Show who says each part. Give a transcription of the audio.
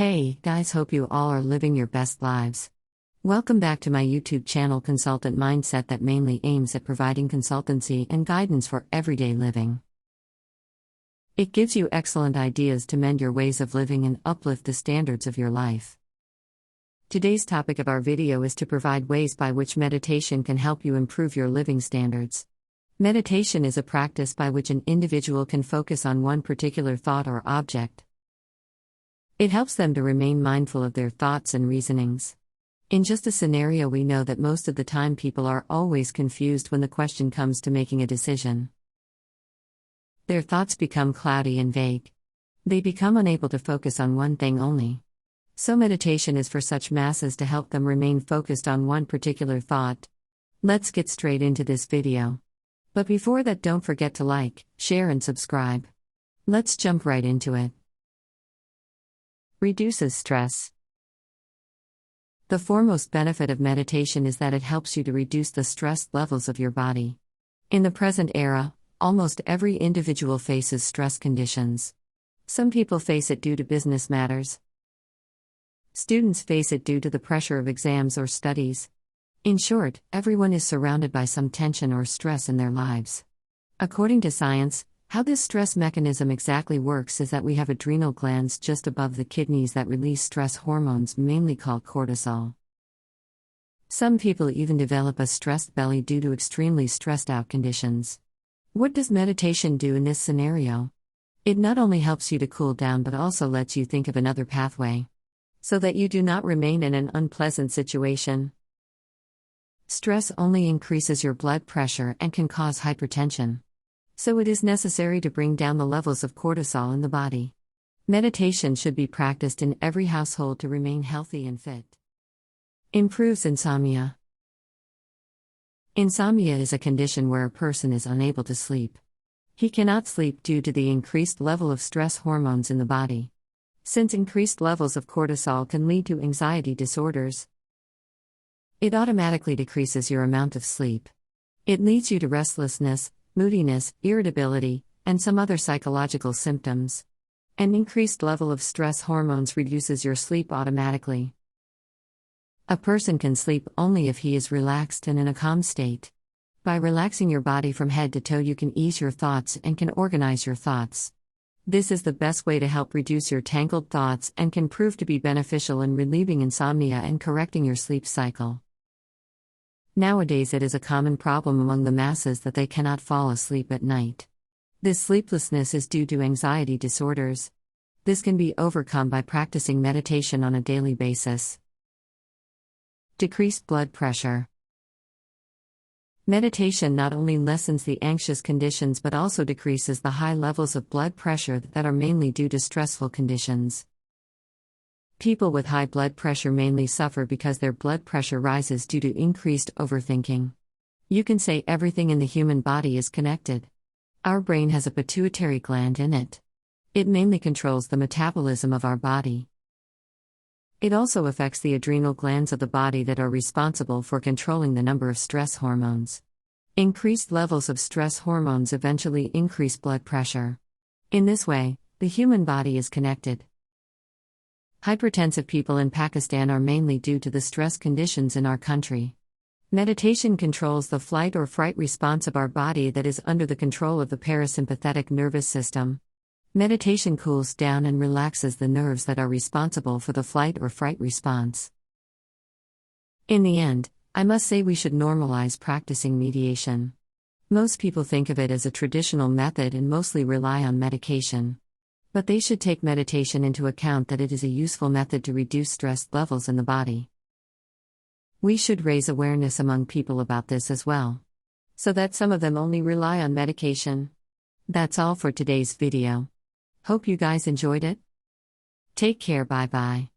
Speaker 1: Hey, guys, hope you all are living your best lives. Welcome back to my YouTube channel Consultant Mindset that mainly aims at providing consultancy and guidance for everyday living. It gives you excellent ideas to mend your ways of living and uplift the standards of your life. Today's topic of our video is to provide ways by which meditation can help you improve your living standards. Meditation is a practice by which an individual can focus on one particular thought or object. It helps them to remain mindful of their thoughts and reasonings. In just a scenario, we know that most of the time people are always confused when the question comes to making a decision. Their thoughts become cloudy and vague. They become unable to focus on one thing only. So meditation is for such masses to help them remain focused on one particular thought. Let's get straight into this video. But before that, don't forget to like, share and subscribe. Let's jump right into it. Reduces stress. The foremost benefit of meditation is that it helps you to reduce the stress levels of your body. In the present era, almost every individual faces stress conditions. Some people face it due to business matters. Students face it due to the pressure of exams or studies. In short, everyone is surrounded by some tension or stress in their lives. According to science, how this stress mechanism exactly works is that we have adrenal glands just above the kidneys that release stress hormones mainly called cortisol. Some people even develop a stressed belly due to extremely stressed out conditions. What does meditation do in this scenario? It not only helps you to cool down but also lets you think of another pathway, so that you do not remain in an unpleasant situation. Stress only increases your blood pressure and can cause hypertension. So it is necessary to bring down the levels of cortisol in the body. Meditation should be practiced in every household to remain healthy and fit. Improves insomnia. Insomnia is a condition where a person is unable to sleep. He cannot sleep due to the increased level of stress hormones in the body. Since increased levels of cortisol can lead to anxiety disorders, it automatically decreases your amount of sleep. It leads you to restlessness, moodiness, irritability, and some other psychological symptoms. An increased level of stress hormones reduces your sleep automatically. A person can sleep only if he is relaxed and in a calm state. By relaxing your body from head to toe, you can ease your thoughts and can organize your thoughts. This is the best way to help reduce your tangled thoughts and can prove to be beneficial in relieving insomnia and correcting your sleep cycle. Nowadays, it is a common problem among the masses that they cannot fall asleep at night. This sleeplessness is due to anxiety disorders. This can be overcome by practicing meditation on a daily basis. Decreased blood pressure. Meditation not only lessens the anxious conditions but also decreases the high levels of blood pressure that are mainly due to stressful conditions. People with high blood pressure mainly suffer because their blood pressure rises due to increased overthinking. You can say everything in the human body is connected. Our brain has a pituitary gland in it. It mainly controls the metabolism of our body. It also affects the adrenal glands of the body that are responsible for controlling the number of stress hormones. Increased levels of stress hormones eventually increase blood pressure. In this way, the human body is connected. Hypertensive people in Pakistan are mainly due to the stress conditions in our country. Meditation controls the flight or fright response of our body that is under the control of the parasympathetic nervous system. Meditation cools down and relaxes the nerves that are responsible for the flight or fright response. In the end, I must say we should normalize practicing meditation. Most people think of it as a traditional method and mostly rely on medication. But they should take meditation into account that it is a useful method to reduce stress levels in the body. We should raise awareness among people about this as well, so that some of them only rely on medication. That's all for today's video. Hope you guys enjoyed it. Take care, bye bye.